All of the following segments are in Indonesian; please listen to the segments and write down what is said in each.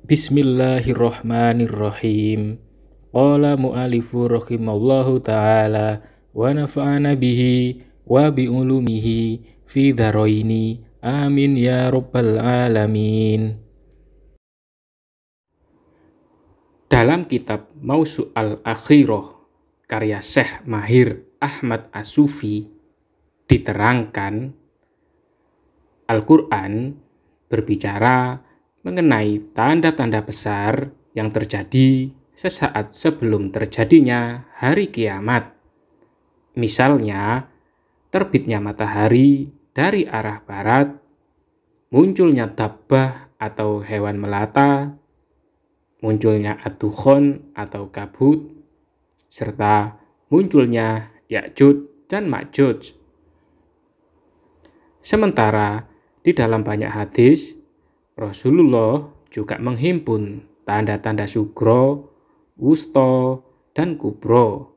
Bismillahirrahmanirrahim. Qala mu'alifu rahimallahu ta'ala wa nafa'ana bihi wa bi'ulumihi fi dharaini. Amin ya rabbal alamin. Dalam kitab Mausu' al-Akhirah karya Syekh Mahir Ahmad As-Sufi diterangkan Al-Quran berbicara mengenai tanda-tanda besar yang terjadi sesaat sebelum terjadinya hari kiamat. Misalnya, terbitnya matahari dari arah barat, munculnya dabbah atau hewan melata, munculnya ad-dukhon atau kabut, serta munculnya Ya'juj dan Ma'juj. Sementara di dalam banyak hadis, Rasulullah juga menghimpun tanda-tanda sugro, wusto, dan kubro.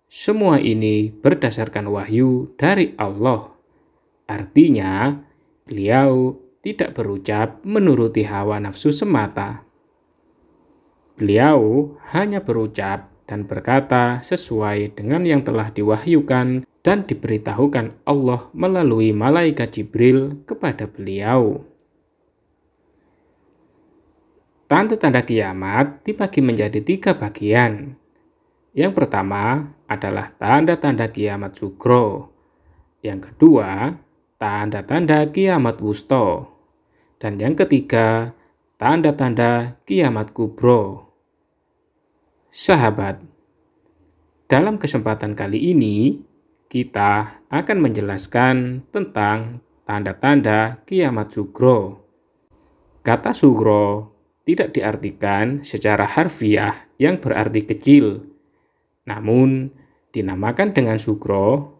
Semua ini berdasarkan wahyu dari Allah. Artinya, beliau tidak berucap menuruti hawa nafsu semata. Beliau hanya berucap dan berkata sesuai dengan yang telah diwahyukan dan diberitahukan Allah melalui malaikat Jibril kepada beliau. Tanda-tanda kiamat dibagi menjadi 3 bagian. Yang pertama adalah tanda-tanda kiamat sugro. Yang kedua, tanda-tanda kiamat wusto. Dan yang ketiga, tanda-tanda kiamat kubro. Sahabat, dalam kesempatan kali ini, kita akan menjelaskan tentang tanda-tanda kiamat sugro. Kata sugro tidak diartikan secara harfiah yang berarti kecil, namun dinamakan dengan sugro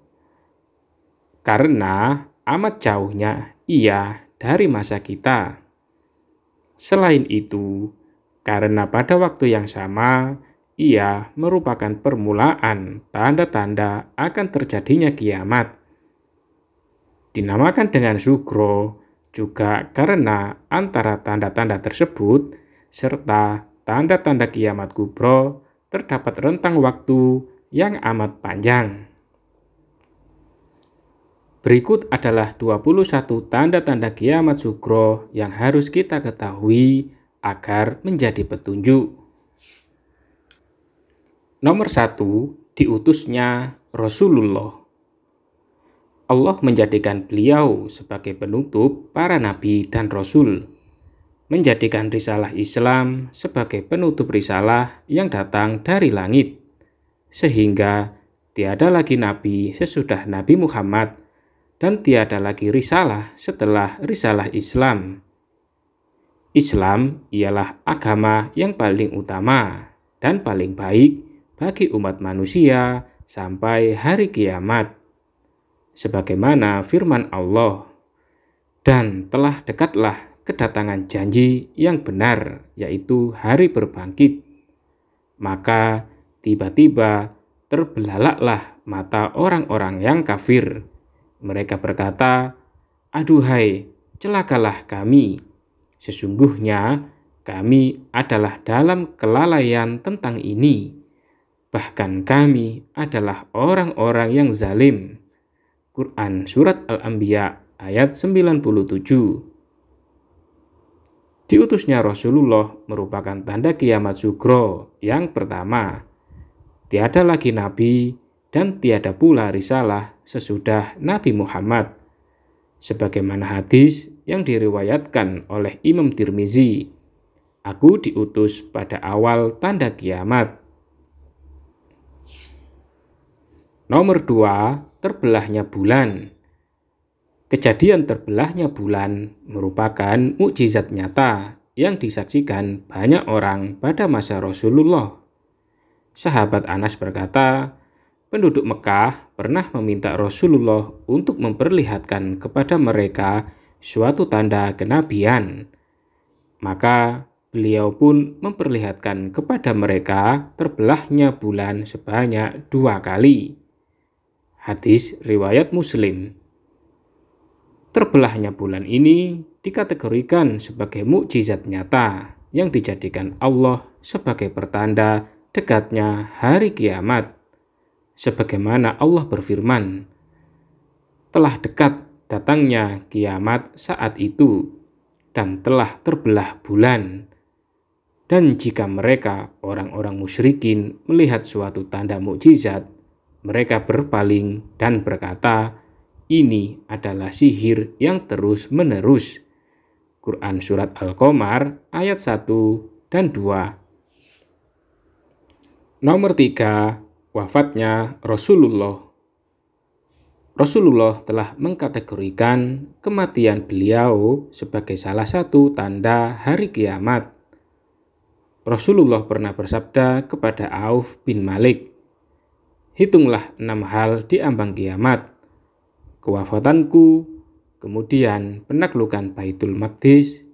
karena amat jauhnya ia dari masa kita. Selain itu, karena pada waktu yang sama, ia merupakan permulaan tanda-tanda akan terjadinya kiamat. Dinamakan dengan sugro juga karena antara tanda-tanda tersebut serta tanda-tanda kiamat kubro terdapat rentang waktu yang amat panjang. Berikut adalah 21 tanda-tanda kiamat sugro yang harus kita ketahui agar menjadi petunjuk. Nomor 1, diutusnya Rasulullah. Allah menjadikan beliau sebagai penutup para nabi dan rasul, menjadikan risalah Islam sebagai penutup risalah yang datang dari langit, sehingga tiada lagi nabi sesudah Nabi Muhammad dan tiada lagi risalah setelah risalah Islam. Islam ialah agama yang paling utama dan paling baik bagi umat manusia sampai hari kiamat. Sebagaimana firman Allah, dan telah dekatlah kedatangan janji yang benar, yaitu hari berbangkit. Maka tiba-tiba terbelalaklah mata orang-orang yang kafir. Mereka berkata, aduhai, celakalah kami. Sesungguhnya kami adalah dalam kelalaian tentang ini. Bahkan kami adalah orang-orang yang zalim. Quran Surat Al-Anbiya ayat 97. Diutusnya Rasulullah merupakan tanda kiamat sugro yang pertama. Tiada lagi nabi dan tiada pula risalah sesudah Nabi Muhammad. Sebagaimana hadis yang diriwayatkan oleh Imam Tirmizi, aku diutus pada awal tanda kiamat. Nomor 2, terbelahnya bulan. Kejadian terbelahnya bulan merupakan mukjizat nyata yang disaksikan banyak orang pada masa Rasulullah. Sahabat Anas berkata, penduduk Mekah pernah meminta Rasulullah untuk memperlihatkan kepada mereka suatu tanda kenabian. Maka beliau pun memperlihatkan kepada mereka terbelahnya bulan sebanyak 2 kali. Hadis riwayat Muslim. Terbelahnya bulan ini dikategorikan sebagai mukjizat nyata yang dijadikan Allah sebagai pertanda dekatnya hari kiamat. Sebagaimana Allah berfirman, "Telah dekat datangnya kiamat saat itu, dan telah terbelah bulan." Dan jika mereka, orang-orang musyrikin, melihat suatu tanda mukjizat, mereka berpaling dan berkata, "Ini adalah sihir yang terus-menerus." Quran Surat Al-Qamar ayat 1 dan 2. Nomor 3, wafatnya Rasulullah. Rasulullah telah mengkategorikan kematian beliau sebagai salah satu tanda hari kiamat. Rasulullah pernah bersabda kepada Auf bin Malik, "Hitunglah 6 hal di ambang kiamat: kewafatanku, kemudian penaklukan Baitul Maqdis,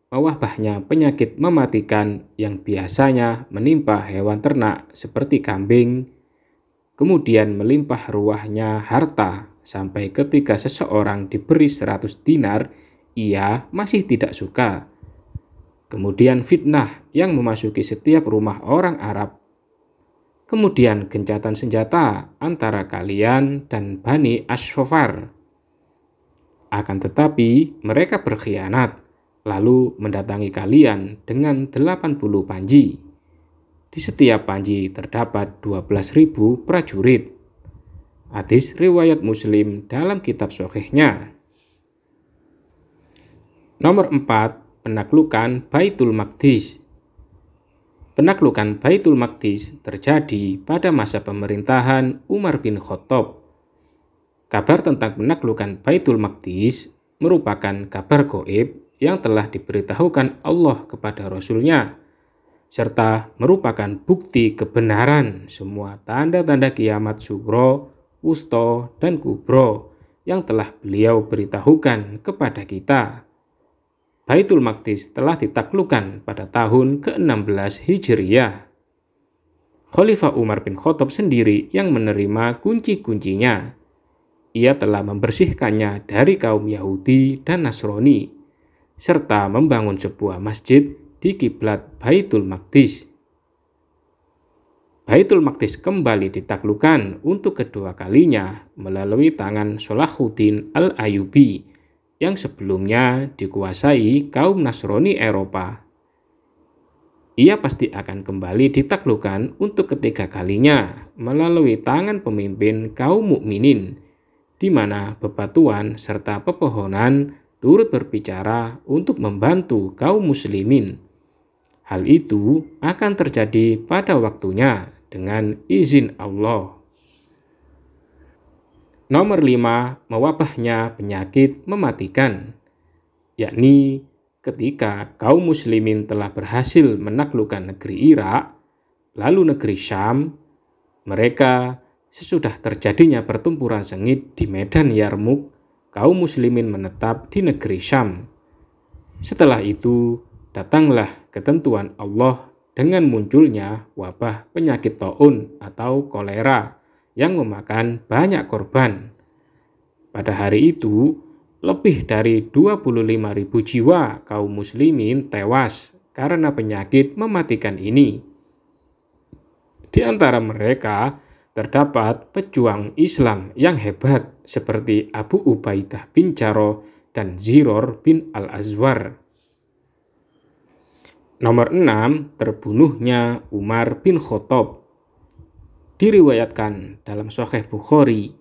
mewabahnya penyakit mematikan yang biasanya menimpa hewan ternak seperti kambing, kemudian melimpah ruahnya harta sampai ketika seseorang diberi 100 dinar, ia masih tidak suka. Kemudian fitnah yang memasuki setiap rumah orang Arab. Kemudian gencatan senjata antara kalian dan Bani Asfar. Akan tetapi mereka berkhianat, lalu mendatangi kalian dengan 80 panji. Di setiap panji terdapat 12.000 prajurit." Hadis riwayat Muslim dalam kitab Shahihnya. Nomor 4, penaklukan Baitul Maqdis. Penaklukan Baitul Maqdis terjadi pada masa pemerintahan Umar bin Khattab. Kabar tentang penaklukan Baitul Maqdis merupakan kabar gaib yang telah diberitahukan Allah kepada Rasul-Nya, serta merupakan bukti kebenaran semua tanda-tanda kiamat sugro, wusto, dan kubro yang telah beliau beritahukan kepada kita. Baitul Maqdis telah ditaklukkan pada tahun ke-16 Hijriyah. Khalifah Umar bin Khattab sendiri yang menerima kunci-kuncinya. Ia telah membersihkannya dari kaum Yahudi dan Nasrani, serta membangun sebuah masjid di kiblat Baitul Maqdis. Baitul Maqdis kembali ditaklukkan untuk kedua kalinya melalui tangan Salahuddin Al-Ayyubi yang sebelumnya dikuasai kaum Nasrani Eropa. Ia pasti akan kembali ditaklukkan untuk ketiga kalinya melalui tangan pemimpin kaum mukminin, di mana bebatuan serta pepohonan turut berbicara untuk membantu kaum muslimin. Hal itu akan terjadi pada waktunya dengan izin Allah. Nomor 5, mewabahnya penyakit mematikan, yakni ketika kaum muslimin telah berhasil menaklukkan negeri Irak, lalu negeri Syam, mereka sesudah terjadinya pertempuran sengit di medan Yarmuk, kaum muslimin menetap di negeri Syam. Setelah itu, datanglah ketentuan Allah dengan munculnya wabah penyakit taun atau kolera yang memakan banyak korban. Pada hari itu, lebih dari 25.000 jiwa kaum muslimin tewas karena penyakit mematikan ini. Di antara mereka terdapat pejuang Islam yang hebat seperti Abu Ubaidah bin Jarrah dan Ziror bin Al-Azwar. Nomor 6, terbunuhnya Umar bin Khattab. Diriwayatkan dalam Sahih Bukhari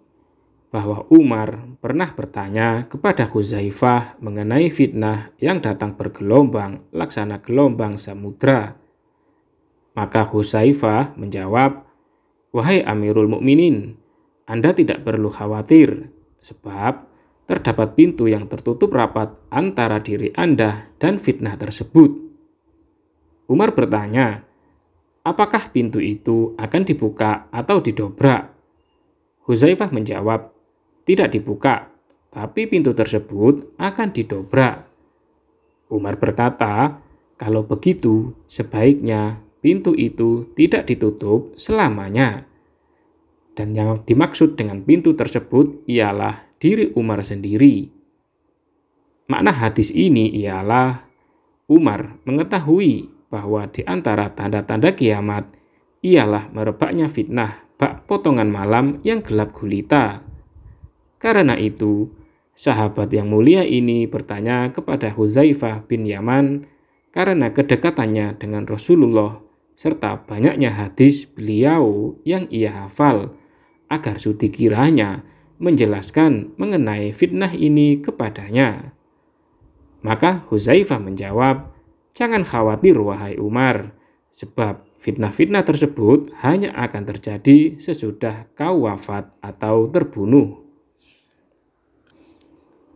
bahwa Umar pernah bertanya kepada Huzaifah mengenai fitnah yang datang bergelombang laksana gelombang samudra. Maka Huzaifah menjawab, "Wahai Amirul Mukminin, Anda tidak perlu khawatir, sebab terdapat pintu yang tertutup rapat antara diri Anda dan fitnah tersebut." Umar bertanya, "Apakah pintu itu akan dibuka atau didobrak?" Huzaifah menjawab, "Tidak dibuka, tapi pintu tersebut akan didobrak." Umar berkata, "Kalau begitu, sebaiknya pintu itu tidak ditutup selamanya." Dan yang dimaksud dengan pintu tersebut ialah diri Umar sendiri. Makna hadis ini ialah Umar mengetahui bahwa di antara tanda-tanda kiamat ialah merebaknya fitnah bak potongan malam yang gelap gulita. Karena itu, sahabat yang mulia ini bertanya kepada Hudzaifah bin Yaman karena kedekatannya dengan Rasulullah serta banyaknya hadis beliau yang ia hafal, agar sudi kiranya menjelaskan mengenai fitnah ini kepadanya. Maka Hudzaifah menjawab, "Jangan khawatir wahai Umar, sebab fitnah-fitnah tersebut hanya akan terjadi sesudah kau wafat atau terbunuh."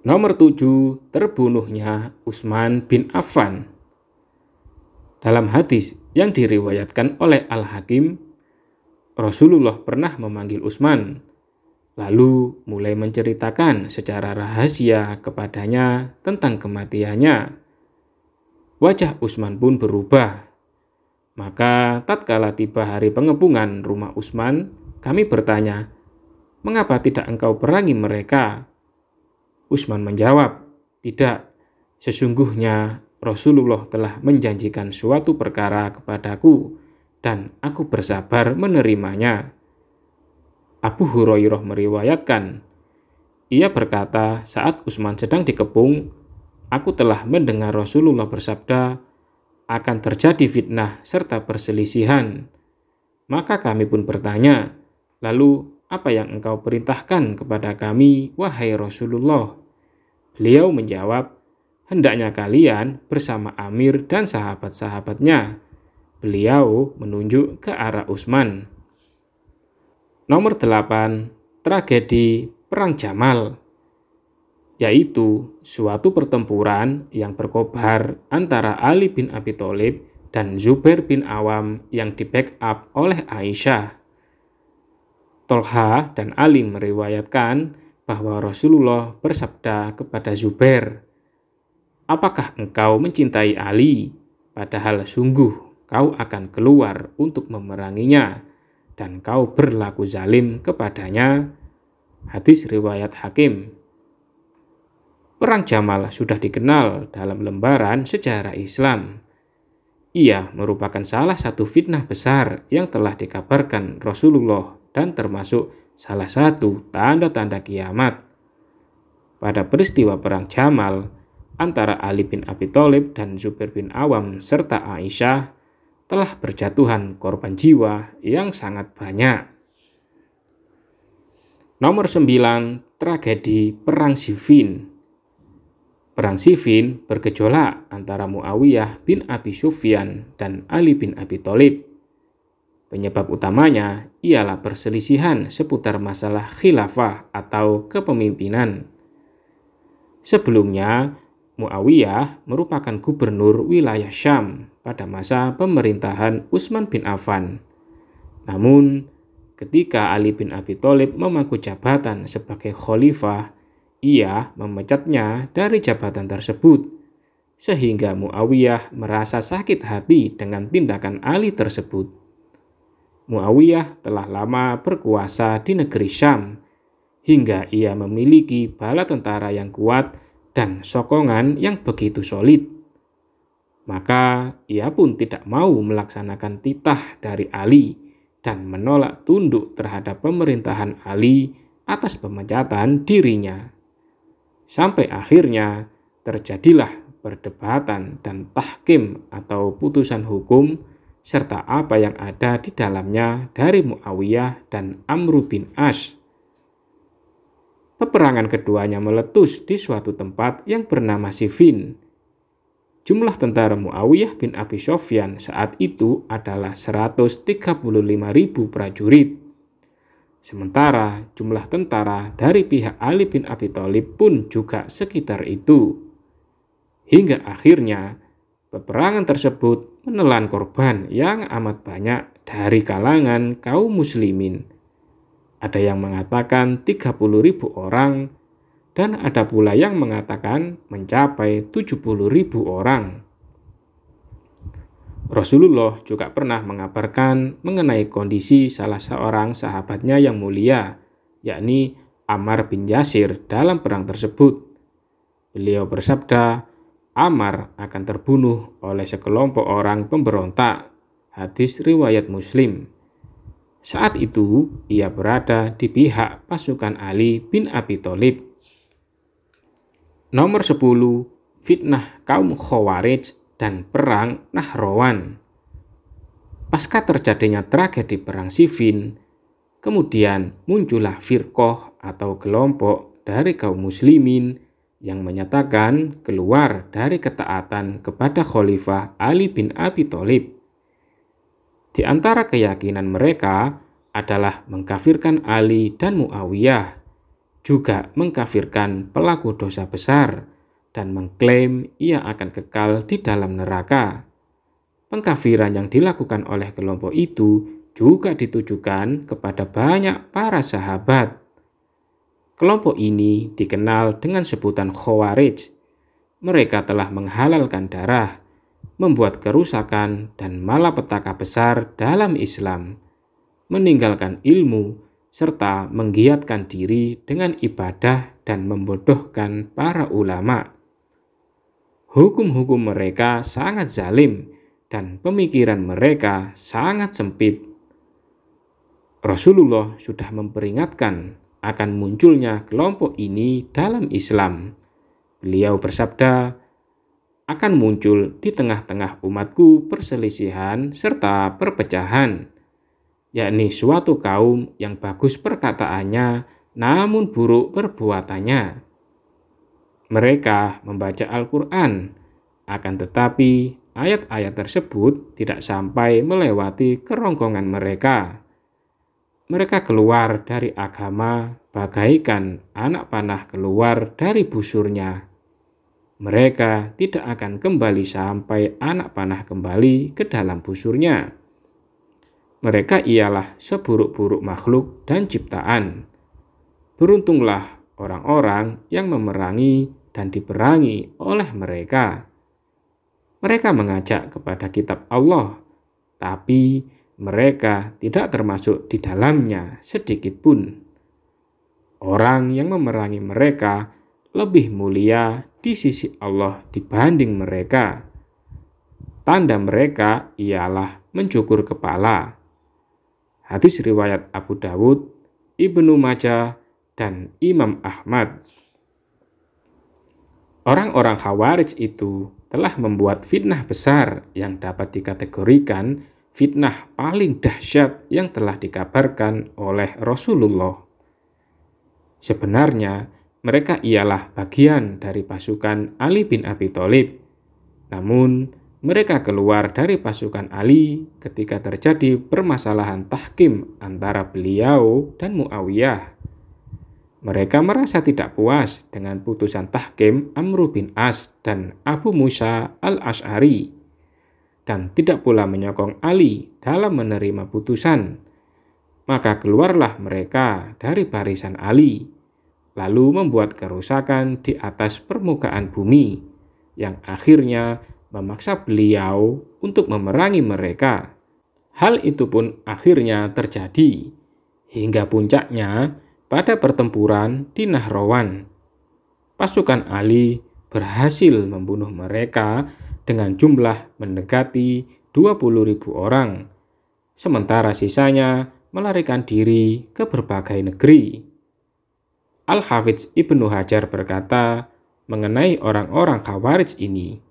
Nomor 7, terbunuhnya Utsman bin Affan. Dalam hadis yang diriwayatkan oleh Al-Hakim, Rasulullah pernah memanggil Utsman, lalu mulai menceritakan secara rahasia kepadanya tentang kematiannya. Wajah Utsman pun berubah. Maka tatkala tiba hari pengepungan rumah Utsman, kami bertanya, "Mengapa tidak engkau perangi mereka?" Utsman menjawab, "Tidak, sesungguhnya Rasulullah telah menjanjikan suatu perkara kepadaku dan aku bersabar menerimanya." Abu Hurairah meriwayatkan, ia berkata saat Utsman sedang dikepung, "Aku telah mendengar Rasulullah bersabda, akan terjadi fitnah serta perselisihan." Maka kami pun bertanya, "Lalu apa yang engkau perintahkan kepada kami, wahai Rasulullah?" Beliau menjawab, "Hendaknya kalian bersama Amir dan sahabat-sahabatnya." Beliau menunjuk ke arah Utsman. Nomor 8, tragedi Perang Jamal, yaitu suatu pertempuran yang berkobar antara Ali bin Abi Thalib dan Zubair bin Awam yang di-backup oleh Aisyah. Tolha dan Ali meriwayatkan bahwa Rasulullah bersabda kepada Zubair, "Apakah engkau mencintai Ali? Padahal sungguh kau akan keluar untuk memeranginya dan kau berlaku zalim kepadanya." Hadis riwayat Hakim. Perang Jamal sudah dikenal dalam lembaran sejarah Islam. Ia merupakan salah satu fitnah besar yang telah dikabarkan Rasulullah dan termasuk salah satu tanda-tanda kiamat. Pada peristiwa Perang Jamal antara Ali bin Abi Thalib dan Zubair bin Awam serta Aisyah, telah berjatuhan korban jiwa yang sangat banyak. Nomor 9, tragedi Perang Siffin. Perang Siffin bergejolak antara Muawiyah bin Abi Sufyan dan Ali bin Abi Thalib. Penyebab utamanya ialah perselisihan seputar masalah khilafah atau kepemimpinan. Sebelumnya, Muawiyah merupakan gubernur wilayah Syam pada masa pemerintahan Utsman bin Affan. Namun, ketika Ali bin Abi Thalib memangku jabatan sebagai khalifah, ia memecatnya dari jabatan tersebut, sehingga Muawiyah merasa sakit hati dengan tindakan Ali tersebut. Muawiyah telah lama berkuasa di negeri Syam, hingga ia memiliki bala tentara yang kuat dan sokongan yang begitu solid. Maka ia pun tidak mau melaksanakan titah dari Ali dan menolak tunduk terhadap pemerintahan Ali atas pemecatan dirinya. Sampai akhirnya terjadilah perdebatan dan tahkim atau putusan hukum serta apa yang ada di dalamnya dari Muawiyah dan Amr bin As. Peperangan keduanya meletus di suatu tempat yang bernama Siffin. Jumlah tentara Muawiyah bin Abi Sufyan saat itu adalah 135.000 prajurit. Sementara jumlah tentara dari pihak Ali bin Abi Thalib pun juga sekitar itu. Hingga akhirnya peperangan tersebut menelan korban yang amat banyak dari kalangan kaum muslimin. Ada yang mengatakan 30.000 orang dan ada pula yang mengatakan mencapai 70.000 orang. Rasulullah juga pernah mengabarkan mengenai kondisi salah seorang sahabatnya yang mulia, yakni Ammar bin Yasir dalam perang tersebut. Beliau bersabda, Ammar akan terbunuh oleh sekelompok orang pemberontak. Hadis riwayat Muslim. Saat itu ia berada di pihak pasukan Ali bin Abi Thalib. Nomor 10. Fitnah kaum Khawarij dan Perang Nahrawan. Pasca terjadinya tragedi Perang Siffin, kemudian muncullah firqah atau kelompok dari kaum muslimin yang menyatakan keluar dari ketaatan kepada Khalifah Ali bin Abi Thalib. Di antara keyakinan mereka adalah mengkafirkan Ali dan Muawiyah, juga mengkafirkan pelaku dosa besar, dan mengklaim ia akan kekal di dalam neraka. Pengkafiran yang dilakukan oleh kelompok itu juga ditujukan kepada banyak para sahabat. Kelompok ini dikenal dengan sebutan Khawarij. Mereka telah menghalalkan darah, membuat kerusakan dan malapetaka besar dalam Islam, meninggalkan ilmu, serta menggiatkan diri dengan ibadah dan membodohkan para ulama. Hukum-hukum mereka sangat zalim dan pemikiran mereka sangat sempit. Rasulullah sudah memperingatkan akan munculnya kelompok ini dalam Islam. Beliau bersabda, akan muncul di tengah-tengah umatku perselisihan serta perpecahan, yakni suatu kaum yang bagus perkataannya namun buruk perbuatannya. Mereka membaca Al-Quran, akan tetapi ayat-ayat tersebut tidak sampai melewati kerongkongan mereka. Mereka keluar dari agama bagaikan anak panah keluar dari busurnya. Mereka tidak akan kembali sampai anak panah kembali ke dalam busurnya. Mereka ialah seburuk-buruk makhluk dan ciptaan. Beruntunglah orang-orang yang memerangi dan diperangi oleh mereka. Mereka mengajak kepada kitab Allah, tapi mereka tidak termasuk di dalamnya sedikit pun. Orang yang memerangi mereka lebih mulia di sisi Allah dibanding mereka. Tanda mereka ialah mencukur kepala. Hadis riwayat Abu Dawud, Ibnu Majah, dan Imam Ahmad. Orang-orang Khawarij itu telah membuat fitnah besar yang dapat dikategorikan fitnah paling dahsyat yang telah dikabarkan oleh Rasulullah. Sebenarnya mereka ialah bagian dari pasukan Ali bin Abi Thalib. Namun mereka keluar dari pasukan Ali ketika terjadi permasalahan tahkim antara beliau dan Muawiyah. Mereka merasa tidak puas dengan putusan tahkim Amr bin As dan Abu Musa al-Asy'ari, dan tidak pula menyokong Ali dalam menerima putusan. Maka keluarlah mereka dari barisan Ali, lalu membuat kerusakan di atas permukaan bumi, yang akhirnya memaksa beliau untuk memerangi mereka. Hal itu pun akhirnya terjadi, hingga puncaknya pada pertempuran di Nahrawan. Pasukan Ali berhasil membunuh mereka dengan jumlah mendekati 20.000 orang, sementara sisanya melarikan diri ke berbagai negeri. Al-Hafidz Ibnu Hajar berkata mengenai orang-orang Khawarij ini,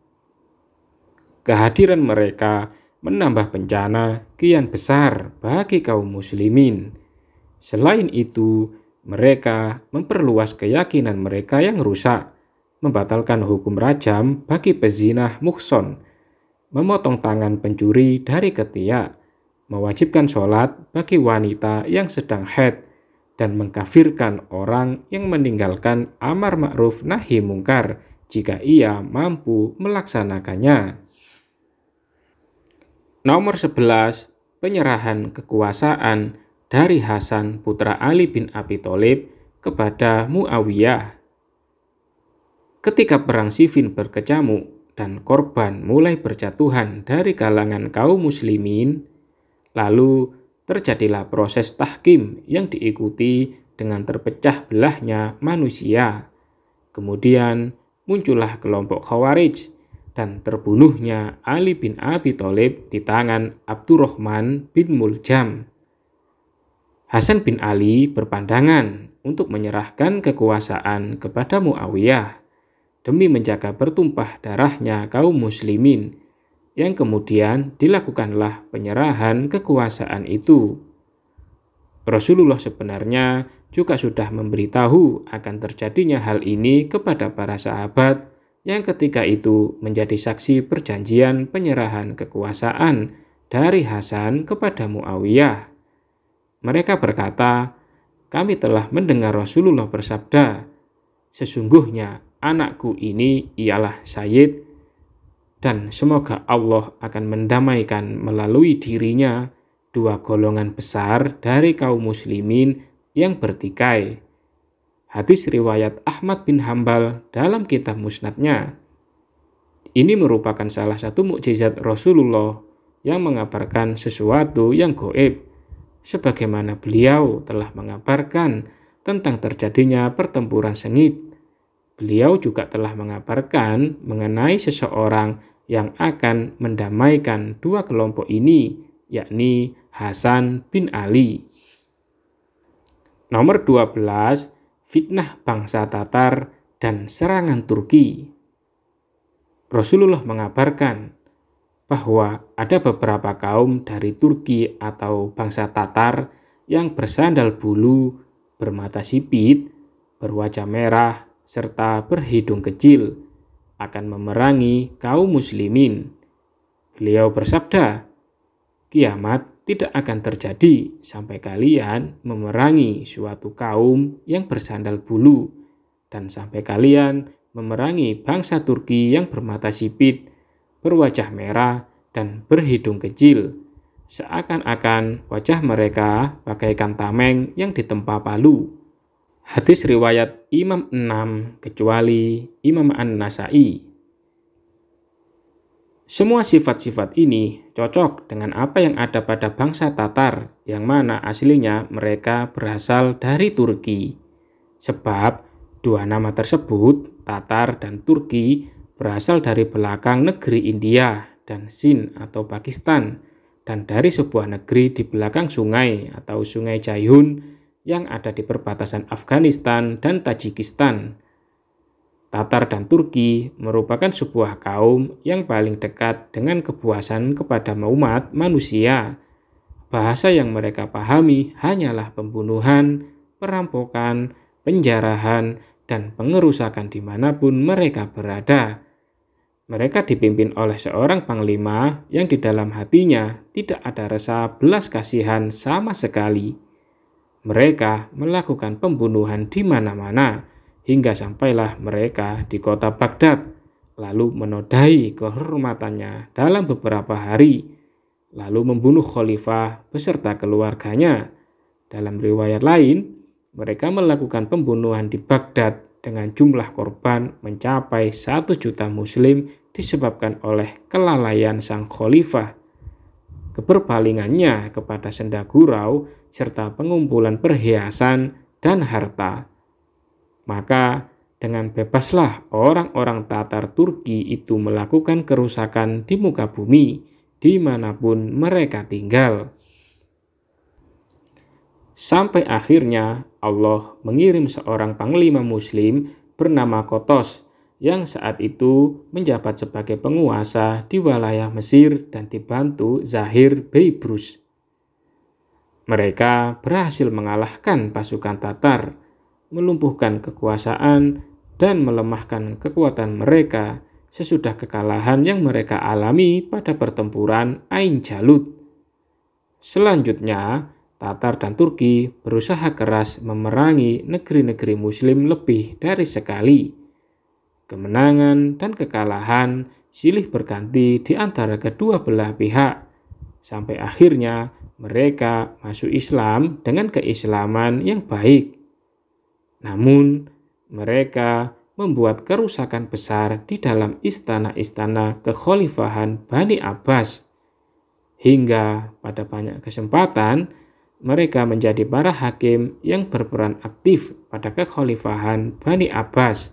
kehadiran mereka menambah bencana kian besar bagi kaum muslimin. Selain itu, mereka memperluas keyakinan mereka yang rusak, membatalkan hukum rajam bagi pezinah muhson, memotong tangan pencuri dari ketiak, mewajibkan sholat bagi wanita yang sedang haid, dan mengkafirkan orang yang meninggalkan amar ma'ruf nahi mungkar jika ia mampu melaksanakannya. Nomor 11. Penyerahan kekuasaan dari Hasan putra Ali bin Abi Thalib kepada Muawiyah. Ketika perang Siffin berkecamuk dan korban mulai berjatuhan dari kalangan kaum muslimin, lalu terjadilah proses tahkim yang diikuti dengan terpecah belahnya manusia. Kemudian muncullah kelompok Khawarij dan terbunuhnya Ali bin Abi Thalib di tangan Abdurrahman bin Muljam. Hasan bin Ali berpandangan untuk menyerahkan kekuasaan kepada Muawiyah demi menjaga bertumpah darahnya kaum muslimin, yang kemudian dilakukanlah penyerahan kekuasaan itu. Rasulullah sebenarnya juga sudah memberitahu akan terjadinya hal ini kepada para sahabat yang ketika itu menjadi saksi perjanjian penyerahan kekuasaan dari Hasan kepada Muawiyah. Mereka berkata, "Kami telah mendengar Rasulullah bersabda, sesungguhnya anakku ini ialah Sayyid, dan semoga Allah akan mendamaikan melalui dirinya dua golongan besar dari kaum muslimin yang bertikai." Hadis riwayat Ahmad bin Hambal dalam kitab Musnadnya. Ini merupakan salah satu mukjizat Rasulullah yang mengabarkan sesuatu yang gaib, sebagaimana beliau telah mengabarkan tentang terjadinya pertempuran sengit. Beliau juga telah mengabarkan mengenai seseorang yang akan mendamaikan dua kelompok ini, yakni Hasan bin Ali. Nomor 12, fitnah bangsa Tatar dan serangan Turki. Rasulullah mengabarkan bahwa ada beberapa kaum dari Turki atau bangsa Tatar yang bersandal bulu, bermata sipit, berwajah merah, serta berhidung kecil akan memerangi kaum muslimin. Beliau bersabda, "Kiamat tidak akan terjadi sampai kalian memerangi suatu kaum yang bersandal bulu, dan sampai kalian memerangi bangsa Turki yang bermata sipit, berwajah merah, dan berhidung kecil, seakan-akan wajah mereka bagaikan tameng yang ditempa palu." Hadis riwayat Imam 6 kecuali Imam An-Nasai. Semua sifat-sifat ini cocok dengan apa yang ada pada bangsa Tatar, yang mana aslinya mereka berasal dari Turki. Sebab dua nama tersebut, Tatar dan Turki, berasal dari belakang negeri India dan Sind atau Pakistan, dan dari sebuah negeri di belakang sungai atau Sungai Jayhun yang ada di perbatasan Afghanistan dan Tajikistan. Tatar dan Turki merupakan sebuah kaum yang paling dekat dengan kepuasan kepada umat manusia. Bahasa yang mereka pahami hanyalah pembunuhan, perampokan, penjarahan, dan pengerusakan dimanapun mereka berada. Mereka dipimpin oleh seorang panglima yang di dalam hatinya tidak ada rasa belas kasihan sama sekali. Mereka melakukan pembunuhan di mana-mana, hingga sampailah mereka di kota Baghdad, lalu menodai kehormatannya dalam beberapa hari, lalu membunuh khalifah beserta keluarganya. Dalam riwayat lain, mereka melakukan pembunuhan di Baghdad dengan jumlah korban mencapai 1 juta muslim disebabkan oleh kelalaian sang khalifah, keberpalingannya kepada senda gurau, serta pengumpulan perhiasan dan harta. Maka dengan bebaslah orang-orang Tatar Turki itu melakukan kerusakan di muka bumi dimanapun mereka tinggal. Sampai akhirnya Allah mengirim seorang panglima muslim bernama Kotos yang saat itu menjabat sebagai penguasa di wilayah Mesir dan dibantu Zahir Beybrus. Mereka berhasil mengalahkan pasukan Tatar, melumpuhkan kekuasaan, dan melemahkan kekuatan mereka sesudah kekalahan yang mereka alami pada pertempuran Ain Jalut. Selanjutnya, Tatar dan Turki berusaha keras memerangi negeri-negeri muslim lebih dari sekali. Kemenangan dan kekalahan silih berganti di antara kedua belah pihak, sampai akhirnya mereka masuk Islam dengan keislaman yang baik. Namun, mereka membuat kerusakan besar di dalam istana-istana kekhalifahan Bani Abbas, hingga pada banyak kesempatan mereka menjadi para hakim yang berperan aktif pada kekhalifahan Bani Abbas.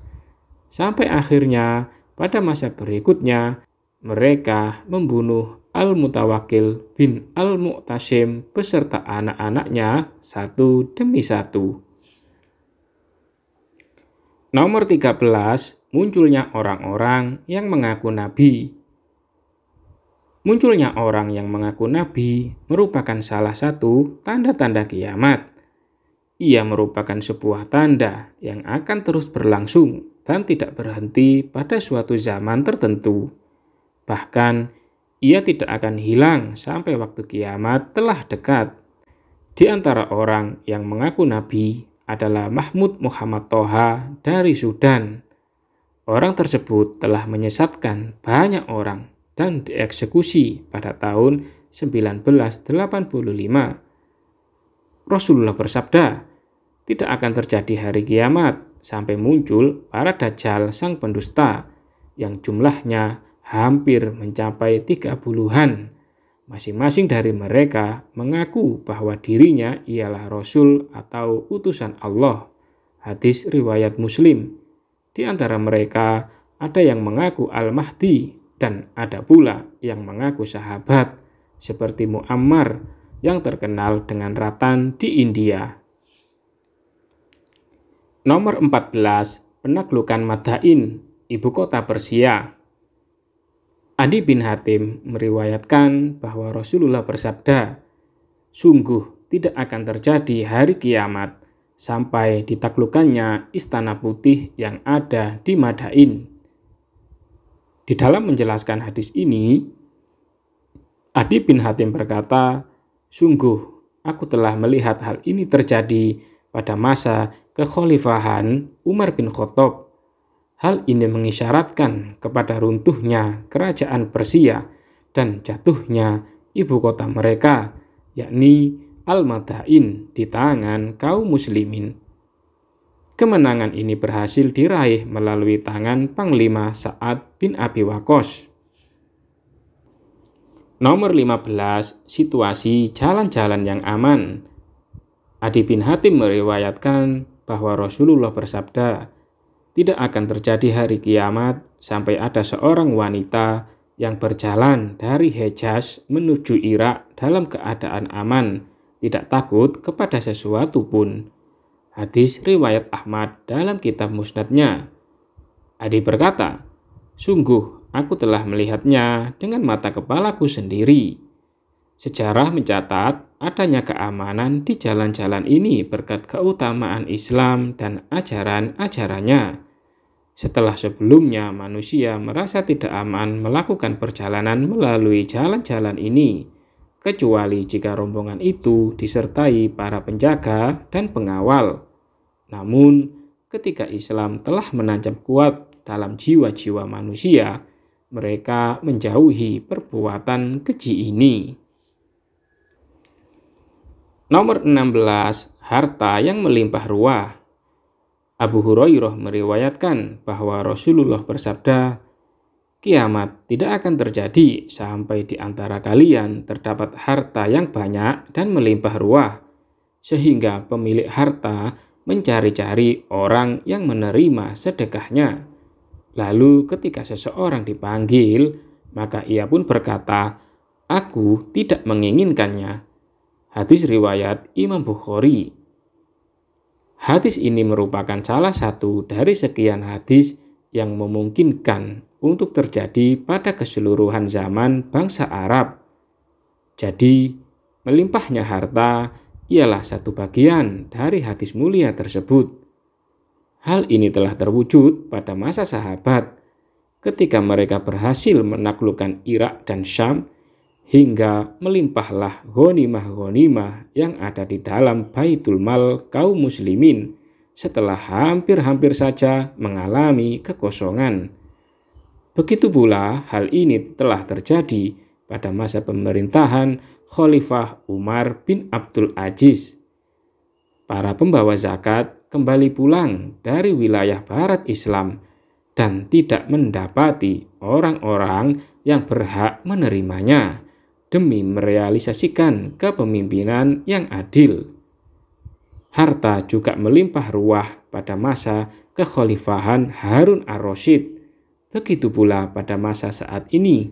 sampai akhirnya pada masa berikutnya mereka membunuh Al-Mutawakkil bin Al-Mu'tasim beserta anak-anaknya satu demi satu. Nomor 13, munculnya orang-orang yang mengaku nabi. Munculnya orang yang mengaku nabi merupakan salah satu tanda-tanda kiamat. Ia merupakan sebuah tanda yang akan terus berlangsung dan tidak berhenti pada suatu zaman tertentu. Bahkan, ia tidak akan hilang sampai waktu kiamat telah dekat. Di antara orang yang mengaku nabi adalah Mahmud Muhammad Toha dari Sudan. Orang tersebut telah menyesatkan banyak orang dan dieksekusi pada tahun 1985. Rasulullah bersabda, tidak akan terjadi hari kiamat sampai muncul para dajjal sang pendusta yang jumlahnya hampir mencapai 30-an. Masing-masing dari mereka mengaku bahwa dirinya ialah Rasul atau utusan Allah. Hadis riwayat Muslim. Di antara mereka ada yang mengaku Al-Mahdi dan ada pula yang mengaku sahabat seperti Muammar yang terkenal dengan Ratan di India. Nomor 14, penaklukan Madain, ibu kota Persia. Adi bin Hatim meriwayatkan bahwa Rasulullah bersabda, sungguh tidak akan terjadi hari kiamat sampai ditaklukkannya istana putih yang ada di Madain. Di dalam menjelaskan hadis ini, Adi bin Hatim berkata, sungguh aku telah melihat hal ini terjadi pada masa kekhalifahan Umar bin Khattab. Hal ini mengisyaratkan kepada runtuhnya kerajaan Persia dan jatuhnya ibu kota mereka, yakni Al-Madain di tangan kaum muslimin. Kemenangan ini berhasil diraih melalui tangan Panglima Sa'ad bin Abi Waqqas. Nomor 15, situasi jalan-jalan yang aman. Adi bin Hatim meriwayatkan bahwa Rasulullah bersabda, tidak akan terjadi hari kiamat sampai ada seorang wanita yang berjalan dari Hejaz menuju Irak dalam keadaan aman, tidak takut kepada sesuatu pun. Hadis riwayat Ahmad dalam kitab musnadnya. Adi berkata, sungguh aku telah melihatnya dengan mata kepalaku sendiri. Sejarah mencatat adanya keamanan di jalan-jalan ini berkat keutamaan Islam dan ajaran-ajarannya. Setelah sebelumnya manusia merasa tidak aman melakukan perjalanan melalui jalan-jalan ini, kecuali jika rombongan itu disertai para penjaga dan pengawal. Namun, ketika Islam telah menancap kuat dalam jiwa-jiwa manusia, mereka menjauhi perbuatan keji ini. Nomor 16, harta yang melimpah ruah. Abu Hurairah meriwayatkan bahwa Rasulullah bersabda, kiamat tidak akan terjadi sampai di antara kalian terdapat harta yang banyak dan melimpah ruah, sehingga pemilik harta mencari-cari orang yang menerima sedekahnya. Lalu ketika seseorang dipanggil, maka ia pun berkata, aku tidak menginginkannya. Hadis riwayat Imam Bukhari. Hadis ini merupakan salah satu dari sekian hadis yang memungkinkan untuk terjadi pada keseluruhan zaman bangsa Arab. Jadi, melimpahnya harta ialah satu bagian dari hadis mulia tersebut. Hal ini telah terwujud pada masa sahabat ketika mereka berhasil menaklukkan Irak dan Syam, hingga melimpahlah ghanimah-ghanimah yang ada di dalam Baitul Mal kaum muslimin setelah hampir-hampir saja mengalami kekosongan. Begitu pula hal ini telah terjadi pada masa pemerintahan Khalifah Umar bin Abdul Aziz. Para pembawa zakat kembali pulang dari wilayah barat Islam dan tidak mendapati orang-orang yang berhak menerimanya demi merealisasikan kepemimpinan yang adil. Harta juga melimpah ruah pada masa kekhalifahan Harun ar-Rasyid. Begitu pula pada masa saat ini,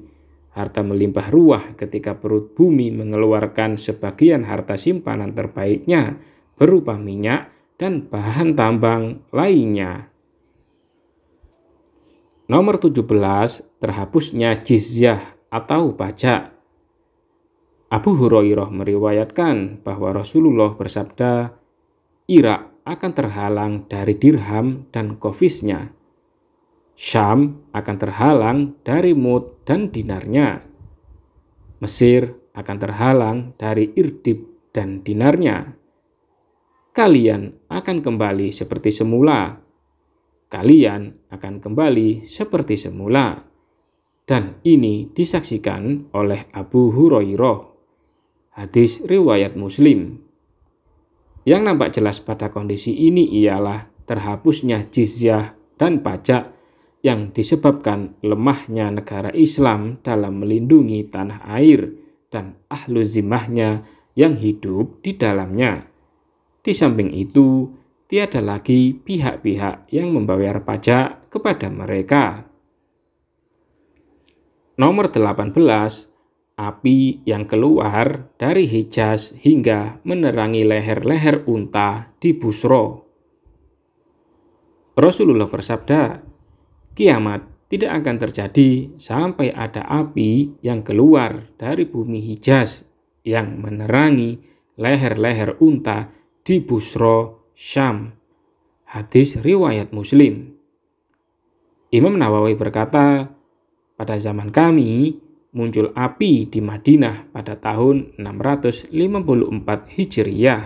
harta melimpah ruah ketika perut bumi mengeluarkan sebagian harta simpanan terbaiknya berupa minyak dan bahan tambang lainnya. Nomor 17, terhapusnya jizyah atau pajak. Abu Hurairah meriwayatkan bahwa Rasulullah bersabda, Irak akan terhalang dari dirham dan kofisnya. Syam akan terhalang dari mud dan dinarnya. Mesir akan terhalang dari irdib dan dinarnya. Kalian akan kembali seperti semula. Kalian akan kembali seperti semula. Dan ini disaksikan oleh Abu Hurairah. Hadis riwayat Muslim. Yang nampak jelas pada kondisi ini ialah terhapusnya jizyah dan pajak yang disebabkan lemahnya negara Islam dalam melindungi tanah air dan ahlu zimmahnya yang hidup di dalamnya. Di samping itu, tiada lagi pihak-pihak yang membayar pajak kepada mereka. Nomor 18, api yang keluar dari Hijaz hingga menerangi leher-leher unta di Busra. Rasulullah bersabda, kiamat tidak akan terjadi sampai ada api yang keluar dari bumi Hijaz yang menerangi leher-leher unta di Busra, Syam. Hadis riwayat Muslim. Imam Nawawi berkata, pada zaman kami muncul api di Madinah pada tahun 654 Hijriyah.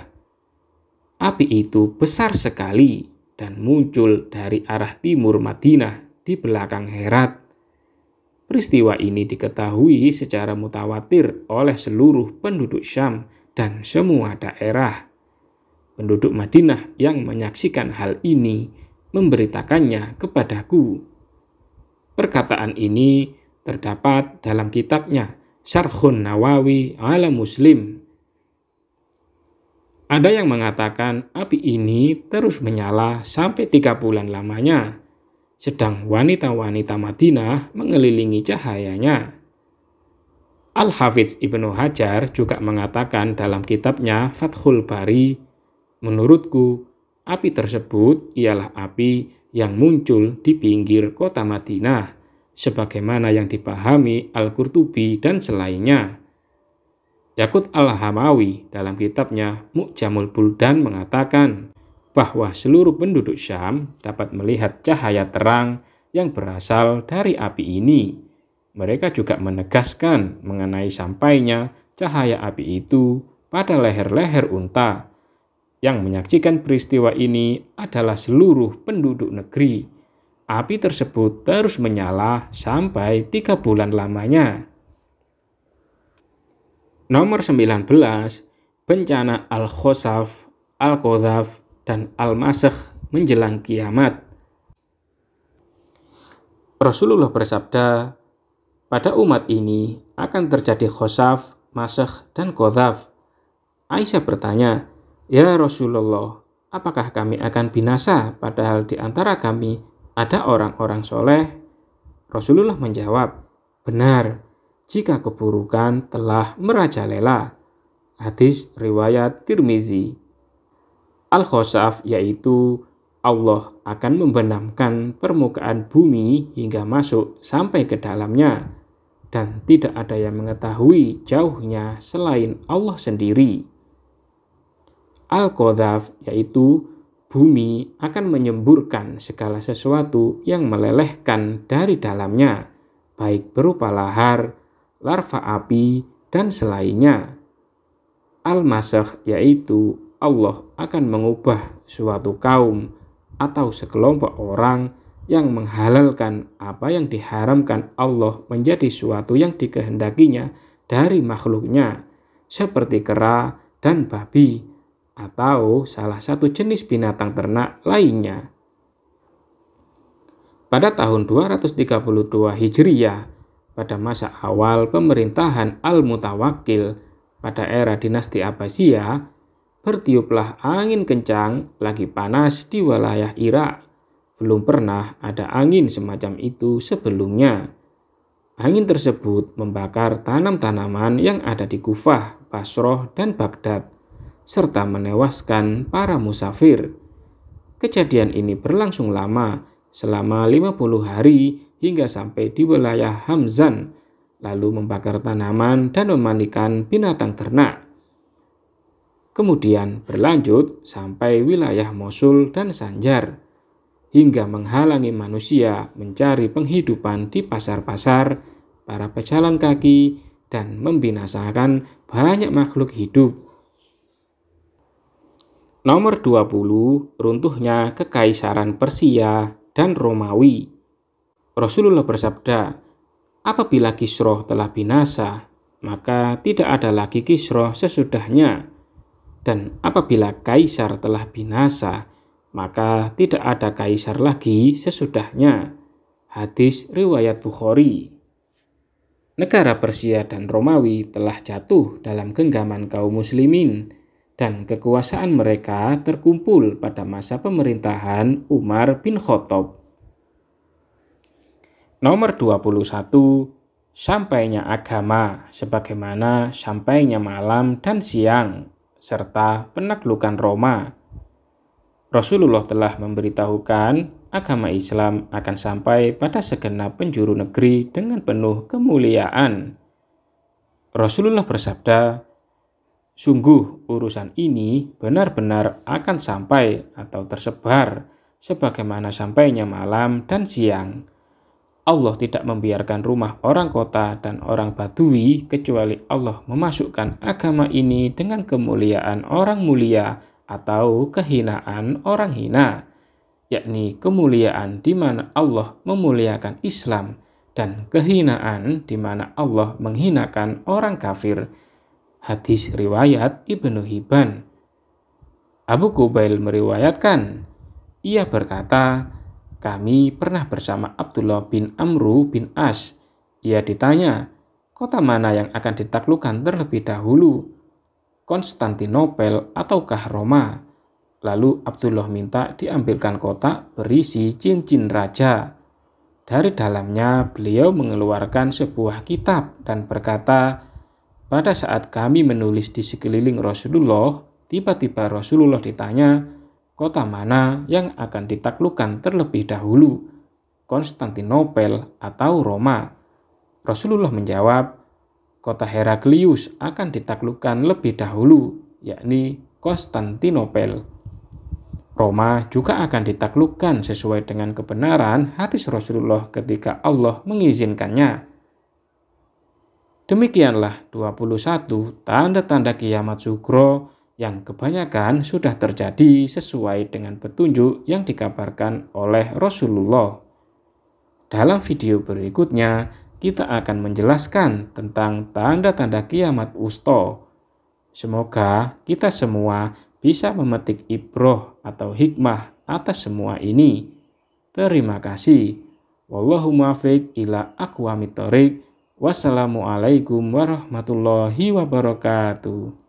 Api itu besar sekali dan muncul dari arah timur Madinah di belakang Herat. Peristiwa ini diketahui secara mutawatir oleh seluruh penduduk Syam dan semua daerah. Penduduk Madinah yang menyaksikan hal ini memberitakannya kepadaku. Perkataan ini terdapat dalam kitabnya Syarhun Nawawi ala Muslim. Ada yang mengatakan api ini terus menyala sampai 3 bulan lamanya, sedang wanita-wanita Madinah mengelilingi cahayanya. Al-Hafidz Ibnu Hajar juga mengatakan dalam kitabnya Fathul Bari, menurutku api tersebut ialah api yang muncul di pinggir kota Madinah, sebagaimana yang dipahami Al-Qurtubi dan selainnya. Yaqut Al-Hamawi dalam kitabnya Mu'jamul Buldan mengatakan bahwa seluruh penduduk Syam dapat melihat cahaya terang yang berasal dari api ini. Mereka juga menegaskan mengenai sampainya cahaya api itu pada leher-leher unta. Yang menyaksikan peristiwa ini adalah seluruh penduduk negeri. Api tersebut terus menyala sampai 3 bulan lamanya. Nomor 19, bencana Al-Khosaf, Al-Qadhaf, dan Al-Masakh menjelang kiamat. Rasulullah bersabda, pada umat ini akan terjadi khosaf, masakh, dan qadhaf. Aisyah bertanya, ya Rasulullah, apakah kami akan binasa padahal di antara kami ada orang-orang soleh? Rasulullah menjawab, benar, jika keburukan telah merajalela. Hadis riwayat Tirmizi. Al-Khosaf yaitu Allah akan membenamkan permukaan bumi hingga masuk sampai ke dalamnya, dan tidak ada yang mengetahui jauhnya selain Allah sendiri. Al-Qadhaf yaitu bumi akan menyemburkan segala sesuatu yang melelehkan dari dalamnya, baik berupa lahar, larva api, dan selainnya. Al-Masakh yaitu Allah akan mengubah suatu kaum atau sekelompok orang yang menghalalkan apa yang diharamkan Allah menjadi suatu yang dikehendakinya dari makhluknya, seperti kera dan babi, atau salah satu jenis binatang ternak lainnya. Pada tahun 232 Hijriyah, pada masa awal pemerintahan Al-Mutawakkil pada era dinasti Abbasiyah, Bertiuplah angin kencang, lagi panas di wilayah Irak. Belum pernah ada angin semacam itu sebelumnya. Angin tersebut membakar tanam-tanaman yang ada di Kufah, Basroh, dan Baghdad, serta menewaskan para musafir. Kejadian ini berlangsung lama, selama 50 hari hingga sampai di wilayah Hamzan, lalu membakar tanaman dan memandikan binatang ternak. Kemudian berlanjut sampai wilayah Mosul dan Sanjar, hingga menghalangi manusia mencari penghidupan di pasar-pasar, para pejalan kaki, dan membinasakan banyak makhluk hidup. Nomor 20, runtuhnya Kekaisaran Persia dan Romawi. Rasulullah bersabda, apabila Kisra telah binasa, maka tidak ada lagi Kisra sesudahnya. Dan apabila Kaisar telah binasa, maka tidak ada Kaisar lagi sesudahnya. Hadis riwayat Bukhari. Negara Persia dan Romawi telah jatuh dalam genggaman kaum muslimin, dan kekuasaan mereka terkumpul pada masa pemerintahan Umar bin Khattab. Nomor 21, sampainya agama sebagaimana sampainya malam dan siang, serta penaklukan Roma. Rasulullah telah memberitahukan agama Islam akan sampai pada segenap penjuru negeri dengan penuh kemuliaan. Rasulullah bersabda, sungguh urusan ini benar-benar akan sampai atau tersebar sebagaimana sampainya malam dan siang. Allah tidak membiarkan rumah orang kota dan orang badui kecuali Allah memasukkan agama ini dengan kemuliaan orang mulia atau kehinaan orang hina, yakni kemuliaan di mana Allah memuliakan Islam dan kehinaan di mana Allah menghinakan orang kafir. Hadis riwayat Ibnu Hibban. Abu Kubail meriwayatkan, ia berkata, kami pernah bersama Abdullah bin Amru bin As. Ia ditanya, kota mana yang akan ditaklukkan terlebih dahulu, Konstantinopel ataukah Roma? Lalu Abdullah minta diambilkan kotak berisi cincin raja. Dari dalamnya beliau mengeluarkan sebuah kitab dan berkata, pada saat kami menulis di sekeliling Rasulullah, tiba-tiba Rasulullah ditanya, kota mana yang akan ditaklukkan terlebih dahulu, Konstantinopel atau Roma? Rasulullah menjawab, kota Heraklius akan ditaklukkan lebih dahulu, yakni Konstantinopel. Roma juga akan ditaklukkan sesuai dengan kebenaran hadis Rasulullah ketika Allah mengizinkannya. Demikianlah 21 tanda-tanda kiamat sugro yang kebanyakan sudah terjadi sesuai dengan petunjuk yang dikabarkan oleh Rasulullah. Dalam video berikutnya, kita akan menjelaskan tentang tanda-tanda kiamat wusta. Semoga kita semua bisa memetik ibroh atau hikmah atas semua ini. Terima kasih. Wallahu muwaffiq ila aqwamit thoriq. Wassalamualaikum warahmatullahi wabarakatuh.